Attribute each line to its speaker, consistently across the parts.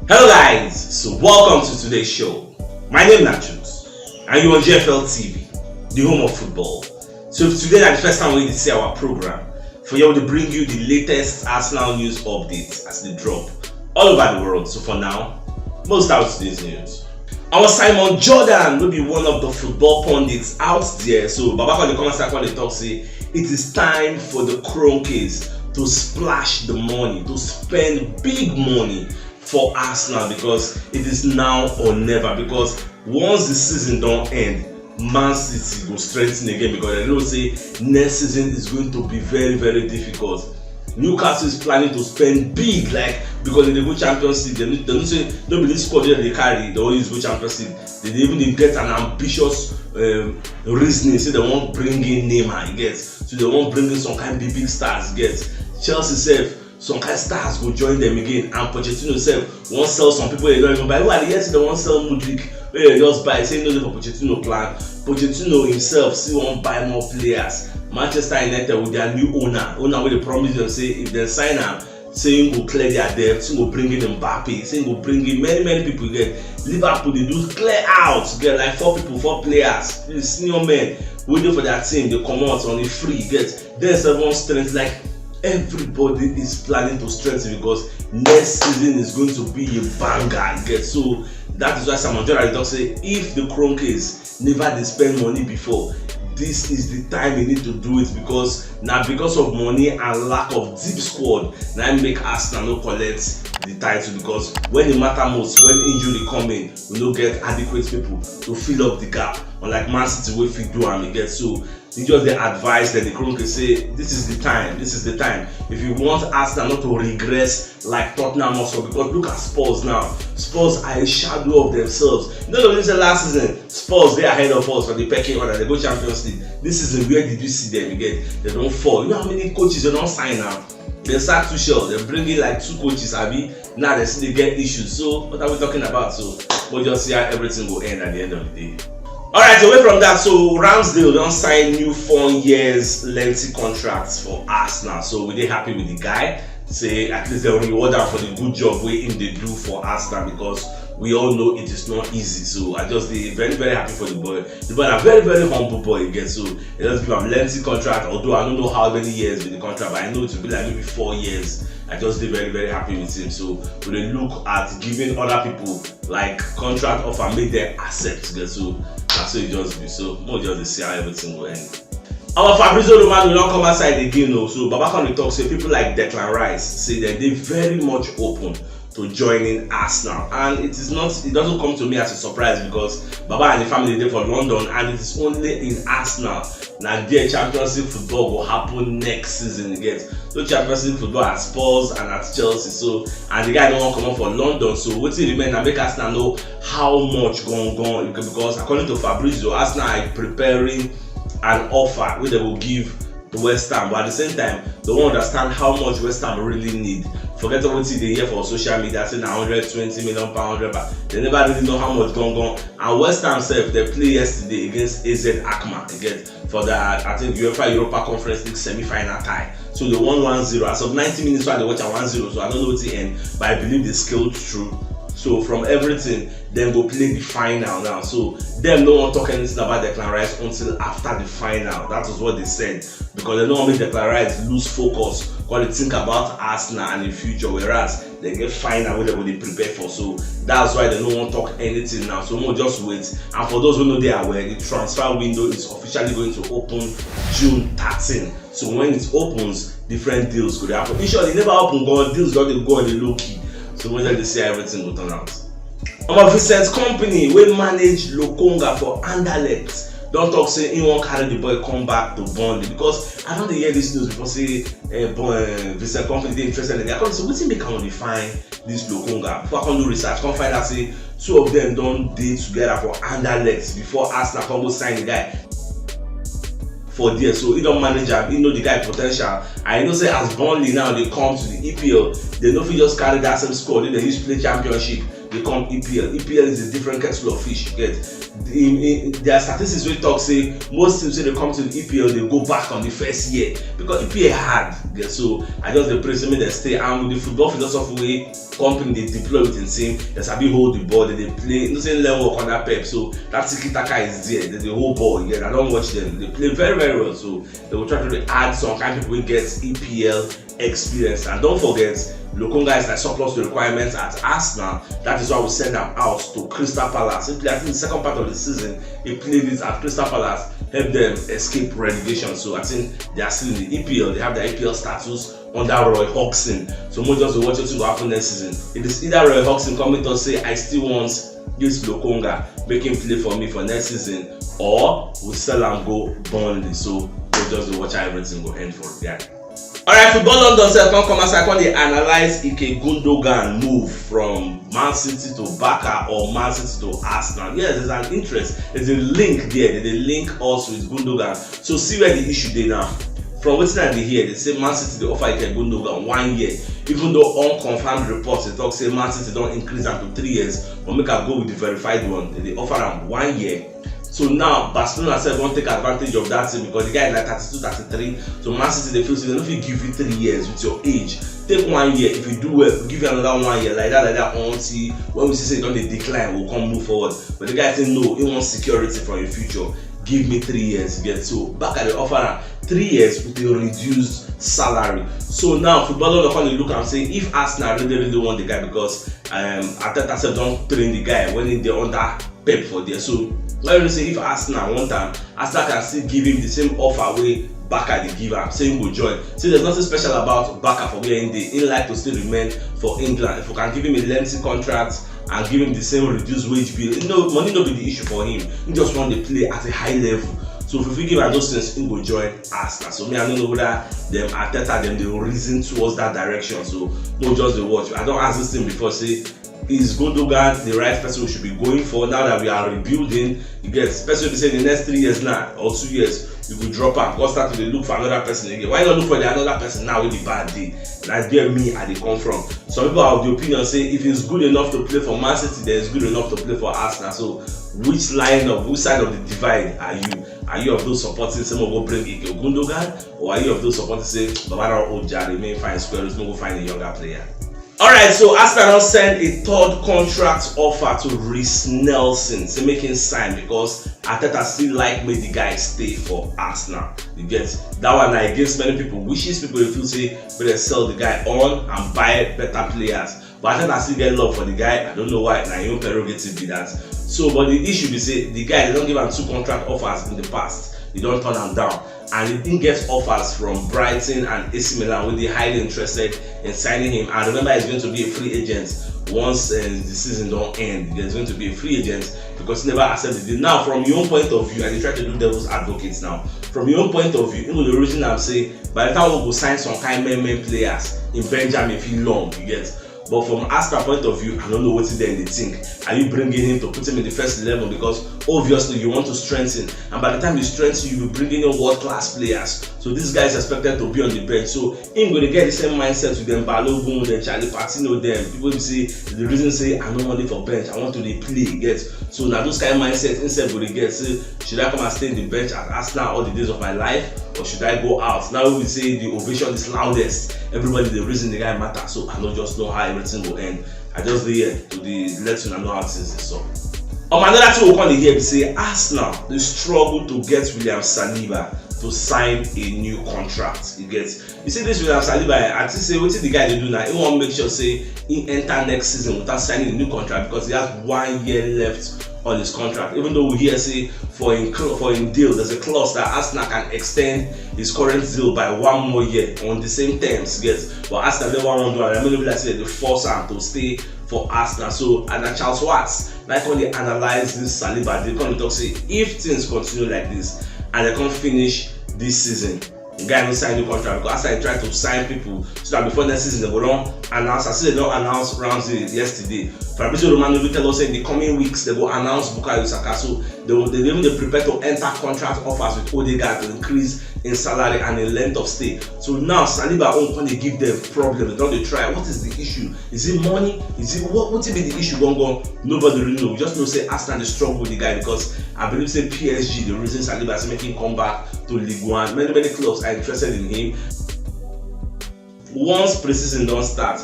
Speaker 1: Hello guys, so welcome to today's show. My name is CHUKS and you're on GFL TV, the home of football. So if today is the first time we see our program, for you to bring you the latest Arsenal news updates as they drop all over the world. So for now, most out today's news. Our Simon Jordan will be one of the football pundits out there. So Baba in the comment section they talk say it is time for the Kroenkes to splash the money, to spend big money for Arsenal, because it is now or never. Because once the season don't end, Man City will strengthen again, because they know say next season is going to be very, very difficult. Newcastle is planning to spend big, like, because in the good Champions League, they don't say nobody squad they carry, they always go Champions League. They even get an ambitious reasoning, say they won't bring in Neymar, so they won't bring in some kind of big stars, Chelsea self, some kind of stars go join them again, and Pochettino self won't sell some people they don't even buy. Who are the years they won't sell Mudryk, where they just buy, say no for Pochettino plan. Pochettino himself still won't buy more players. Manchester United with their new owner where they promise them say if they sign him, saying go clear their debt, saying go bring in Mbappe, saying go bring in many people. Liverpool they do clear out, get like 4 players, senior men waiting for their team. They come out on a free, there's everyone strength, like everybody is planning to strengthen, because next season is going to be a banger. So that is why Simon Jordan does say if the Kroenkes never they spend money before, this is the time you need to do it, because now because of money and lack of deep squad, now make Arsenal no collect the title, because when it matter most, when injury come in, we don't get adequate people to fill up the gap, unlike Man City wey fit do am again. So they just the advice that the Kroenkes say this is the time. If you want Arsenal not to regress like Tottenham also, because look at Spurs now. Spurs are a shadow of themselves. You know, the last season, Spurs they are ahead of us for the pecking order. They go Champions League. This season, where did you see them again? They don't fall. You know how many coaches they don't sign now? They start to show. They bring in like 2 coaches. Now they see they get issues. So what are we talking about? So we'll just see how everything will end at the end of the day. Alright, away from that, so Ramsdale don't sign new 4 years lengthy contracts for Arsenal. So we're they happy with the guy. Say at least they'll reward him for the good job we him they do for Arsenal, because we all know it is not easy. So I just be very, very happy for the boy. The boy is a very, very humble boy again. So he just give him lengthy contract, although I don't know how many years with the contract, but I know it will be like maybe 4 years. I just be very, very happy with him. So we look at giving other people like contract offer, make them accept. So that's what it just be. So more just see how everything will end. Our Fabrizio Romano will not come outside again. So Baba can talk, say people like Declan Rice say that they very much open to joining Arsenal, and it doesn't come to me as a surprise, because Baba and the family there for London, and it is only in Arsenal now their Champions League football will happen next season again. So Champions League football at Spurs and at Chelsea. So and the guy don't want to come up for London. So what it remain and make Arsenal know how much going, because according to Fabrizio, Arsenal are preparing an offer which they will give to West Ham, but at the same time they won't understand how much West Ham really need. Forget what they hear for social media saying 120 million pound, but they never really know how much gone. And West Ham self they play yesterday against AZ Alkmaar again for the I think UEFA Europa Conference League semi-final tie. So they won 1-0 as of 90 minutes while they watch at 1-0. So I don't know what the end, but I believe they scaled through. So from everything, then go play the final now. So them no one talk anything about Declan Rice until after the final. That was what they said, because they don't want to make Declan Rice lose focus, because they think about Arsenal and the future, whereas they get final where they prepare for. So that's why they don't want to talk anything now. So we'll just wait. And for those who know they are aware, the transfer window is officially going to open June 13. So when it opens, different deals could happen. Usually never open, God deals don't go on the low key. So when they say everything will turn out. Our Vincent company will manage Lokonga for Anderlecht. Don't talk say he won't carry the boy come back to Burnley, because I don't hear this news before say Vincent company they interested in it. I can't say what's make can define this Lokonga. Before I can do research, come find out say 2 of them don't date together for Anderlecht before Arsenal come go sign the guy for there. So he don't manage him, he know the guy potential. I know say as Burnley now they come to the EPL, they no fit just carry that same squad. They used to play championship, they come EPL. EPL is a different kettle of fish. You get their statistics wey talk say most teams when they come to the EPL they go back on the first year because EPL hard. Yeah, so I just dey pray say make dem stay, and with the football philosophy wey company they deploy with in team, they sabi hold the ball, they play no say level work under Pep, so that tiki taka is there. They hold ball. Yeah, I don't watch them. They play very very well, so they will try to add some kind of people who get EPL experience. And don't forget, Lokonga is like surplus to requirements at Arsenal. That is why we send them out to Crystal Palace. I think the second part of the season, he played it at Crystal Palace, helped them escape relegation. So I think they are still in the EPL. They have the EPL status under Roy Hodgson. So more just watch what will happen next season. It is either Roy Hodgson coming to say, I still want this Lokonga, make him play for me for next season, or we sell and go Burnley. So we'll just watch how everything go end for yeah. Alright, Football London self come outside, when they analyze Ilkay Gundogan move from Man City to Barca or Man City to Arsenal. Yes, there's an interest, there's a link there, they link us with Gundogan. So see where the issue they now. From what I hear, they say Man City they offer Ilkay Gundogan 1 year, even though unconfirmed reports they talk say Man City don't increase them to 3 years, but make I go with the verified one. They offer them 1 year. So now Barcelona said won't take advantage of that thing because the guy is like 32, 33. So Man City they feel so they don't feel give you 3 years with your age. Take 1 year. If you do well, we'll give you another 1 year like that until when we see don't they decline, we'll come move forward. But the guy say no, he wants security for your future. Give me 3 years. Get so back at the offer 3 years with a reduced salary. So now football on the look and say if Arsenal really want the guy because Arteta said don't train the guy when they're under Pep for there. So let me say if Arsenal want time, Arsenal can still give him the same offer way Barca they give him, saying go join. See, there's nothing special about Barca for where he like to still remain for England. If we can give him a lengthy contract and give him the same reduced wage bill, you know, money not be the issue for him. He just want to play at a high level. So if we give him those things, he go join Arsenal. So me, I don't know whether them Arteta them they will reason towards that direction. So no, just the watch. I don't ask this thing before say, is Gundogan the right person we should be going for now that we are rebuilding? You get, especially if they say the next 3 years now or 2 years, you will drop out. Go start to look for another person again. Why not look for another person now with the bad day? That's where me and they come from. Some people have the opinion say if it's good enough to play for Man City, then it's good enough to play for Arsenal. So which side of the divide are you? Are you of those supporting some will bring Ilkay Gundogan, or are you of those supporting say Baba Odegaard remain fine square, let's go find a younger player? Alright, so Arsenal sent a third contract offer to Reece Nelson to make him sign because Arteta still like make the guy stay for Arsenal. You get that one against many people, wishes people feel say better sell the guy on and buy better players. But Arteta still get love for the guy. I don't know why, now your prerogative be that. So but the issue be say the guy they don't give him 2 contract offers in the past. They don't turn him down. And he didn't get offers from Brighton and AC Milan when they highly interested in signing him. And remember, he's going to be a free agent once the season don't end. He's going to be a free agent because he never accepted it. Now, from your own point of view, and they try to do devil's advocates now. From your own point of view, the reason I'm saying by the time we go sign some kind of main players in Benjamin feel long, you get. But from Arsenal point of view, I don't know what they think. Are you bringing him to put him in the first 11 because obviously you want to strengthen, and by the time you strengthen, you will bring in your world-class players. So this guy is expected to be on the bench. So him going to get the same mindset with them Balogun, then Charlie Patino, them people will say the reason say I don't want it for bench, I want to play. Get so now those kind of mindset instead going to get say should I come and stay in the bench at Arsenal all the days of my life, or should I go out? Now we say the ovation is loudest. Everybody the reason the guy matters. So I don't just know how everything will end. I just there to let you know how things is so. Another thing we want to hear is say Arsenal they struggle to get William Saliba to sign a new contract. You see this William Saliba, I think say what the guy they do now, he want to make sure say he enter next season without signing a new contract because he has 1 year left on his contract. Even though we hear say for in deal there's a clause that Arsenal can extend his current deal by 1 more year on the same terms. But Arsenal never want to do it. I mean, like say they force him to stay for Arsenal. So and Charles Watts, like when they analyze this Saliba, they come to talk say if things continue like this and they can't finish this season, the guy no sign the contract because after he tried to sign people so that before next season they go don announce. I see they don announce Ramsey yesterday. Fabrizio Romano will tell us in the coming weeks they will announce Bukayo Saka, so they even prepare to enter contract offers with Odegaard to increase in salary and in length of stay. So now Saliba won't want to give them problems. Don't they try? What is the issue? Is it money? Is it what will be the issue going on? Nobody really know. We just know say Arsenal is struggle with the guy because I believe say PSG the reason Saliba is making comeback to League One. Many clubs are interested in him. Once pre-season don't start,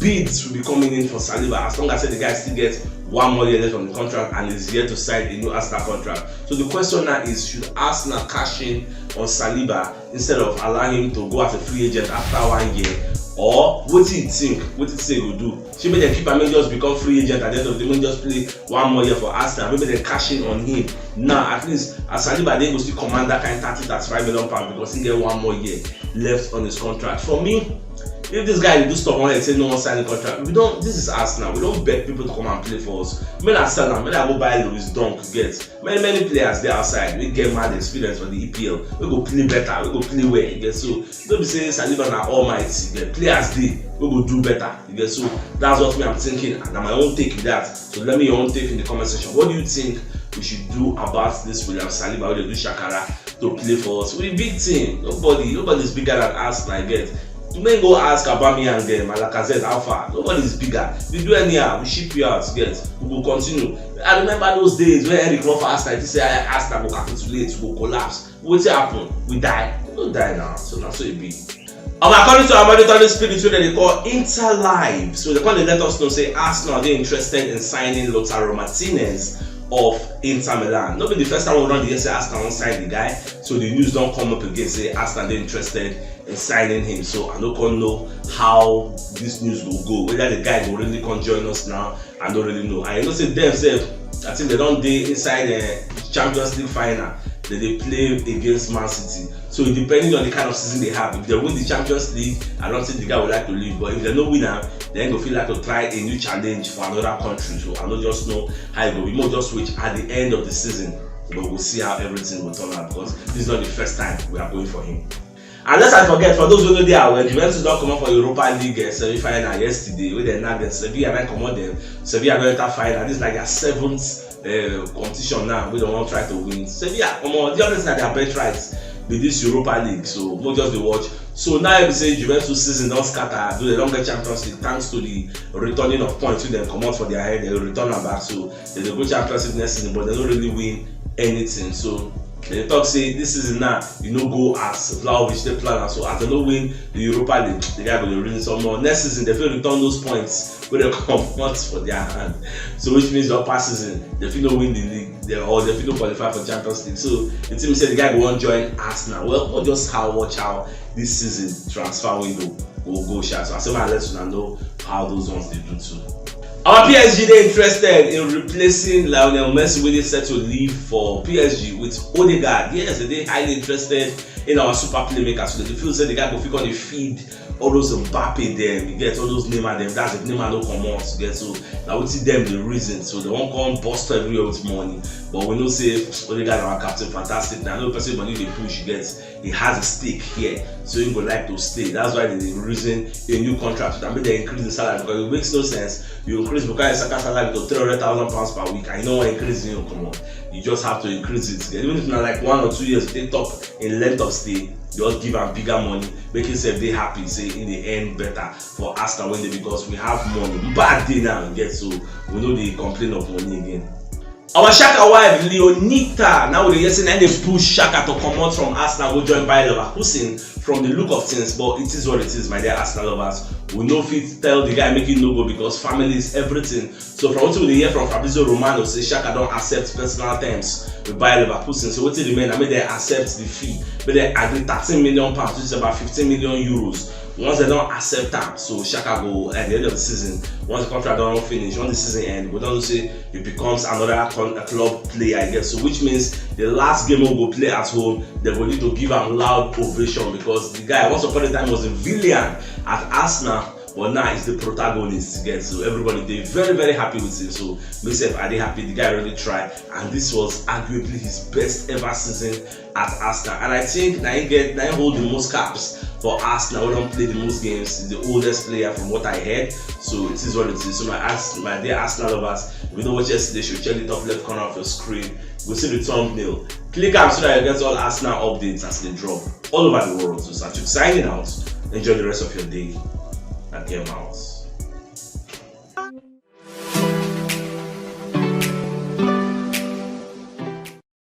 Speaker 1: bids will be coming in for Saliba as long as the guy still gets 1 more year left on the contract and is here to sign a new Arsenal contract. So the question now is, should Arsenal cash in on Saliba instead of allowing him to go as a free agent after 1 year? Or what do you think? What do you say he will do? Should maybe they keep him just become free agent at the end of the day, just play 1 more year for Arsenal? Maybe they cash in on him now. At least as Saliba they go still command that kind of 30-35 million pounds because he get 1 more year left on his contract. For me, if this guy do stuff on and say no one signing contract, we don't. This is Arsenal. We don't beg people to come and play for us. When I sell them, when I go buy Louis Dunk, get many players there outside. We get mad experience for the EPL. We go play better. We go play well. You get so. Don't be saying Saliba na almighty. Get players there. We go do better. You get so. That's what me I'm thinking, and my own take with that. So let me your own take in the comment section. What do you think we should do about this William Saliba? Or they do Shakara to play for us? We're a big team. Nobody's bigger than Arsenal. I get. You may go ask Aubameyang and them, Lacazette, how far? Nobody is bigger. We do anyhow, we ship you out, get. We will continue. I remember those days when Eric Roth asked like this, I asked that will capitulate, will collapse. What's happen? We die. We don't die now, so now so it be. According to our monitoring spirit, they call Inter Live. So they can't let us know, say Arsenal they interested in signing Lautaro Martinez of Inter Milan. Not be the first time we run the year say Arsenal won't sign the guy, so the news don't come up again say Arsenal they interested in signing him. So I don't know how this news will go. Whether the guy will really come join us now, I don't really know. I know say themselves, I think they don't dey inside the Champions League final. They play against Man City. So depending on the kind of season they have, if they win the Champions League, I don't think the guy would like to leave. But if they no winner, then go feel like to try a new challenge for another country. So I don't just know how it go. We might just switch at the end of the season, but we'll see how everything will turn out because this is not the first time we are going for him. And let's not forget, for those who know they are, when Juventus don't come out for Europa League semi-final yesterday, where they now get Sevilla and come out them, Sevilla don't enter final. This is like their 7th competition now. We don't want to try to win. Sevilla, the others are their best rights with this Europa League, so we'll just the watch. So now we say Juventus season don't scatter, do the longer Champions League thanks to the returning of points with them come out for their head, they will return them back. So they go Champions League next season, but they don't really win anything. So they talk say this season now, you know, go as Vlahovic they plan, so as they don't win the Europa League, the guy will win some more. Next season they will return those points where they come out for their hand. So which means the past season they will not win the league, they will not qualify for Champions League. So the team said the guy will want join Arsenal. Well, we'll just watch how this season transfer window will go. So I say my let you know how those ones they do too. Our PSG they interested in replacing Lionel Messi when they set to leave for PSG with Odegaard. Yes, they highly interested in our super playmakers. So they feel say the guy go fit on the feed all those Mbappe them, you get all those Neymar them. That's if Neymar no come out, you get so now we see them the reason. So they won't come bust everywhere with money. But we know say Odegaard our captain fantastic. Now no person money they push, you get he has a stake here, so he would like to stay. That's why they reason a new contract. I mean they increase the salary because it makes no sense. You increase Bukayo Saka salary to £300,000 per week, and you know what increasing you come on. You just have to increase it. Even if not like 1 or 2 years, they top in length of stay, just give them bigger money, making them they happy, say in the end better for Arsenal when they because we have money. Bad day now, you get so we know they complain of money again. Our Shaka wife, Leonita, now they say they push Shaka to come out from Arsenal, go join Bayer Leverkusen from the look of things, but it is what it is, my dear Arsenal lovers. We know fit tell the guy making no go because family is everything. So from what we hear from Fabrizio Romano, say Shaka don't accept personal terms with Bayer Leverkusen. So what it remain, I mean they accept the fee, but they agree £13 million, which is about 15 million euros. Once they don't accept that, so Shaka go at the end of the season, once the contract don't finish, once the season ends, we don't say it becomes another club player, I guess. So which means the last game will go play at home, they will need to give him loud ovation because the guy once upon a time was a villain at Arsenal. but now he's the protagonist again. So everybody they very, very happy with him. So myself, are they happy? The guy really tried, and this was arguably his best ever season at Arsenal. And I think now he hold the most caps for Arsenal. We don't play the most games. He's the oldest player from what I heard. So it is what it is. So my dear Arsenal lovers, if you don't watch yesterday, you should check the top left corner of your screen. You'll see the thumbnail. Click on so that you get all Arsenal updates as they drop all over the world. So CHUKS signing out. Enjoy the rest of your day and game out.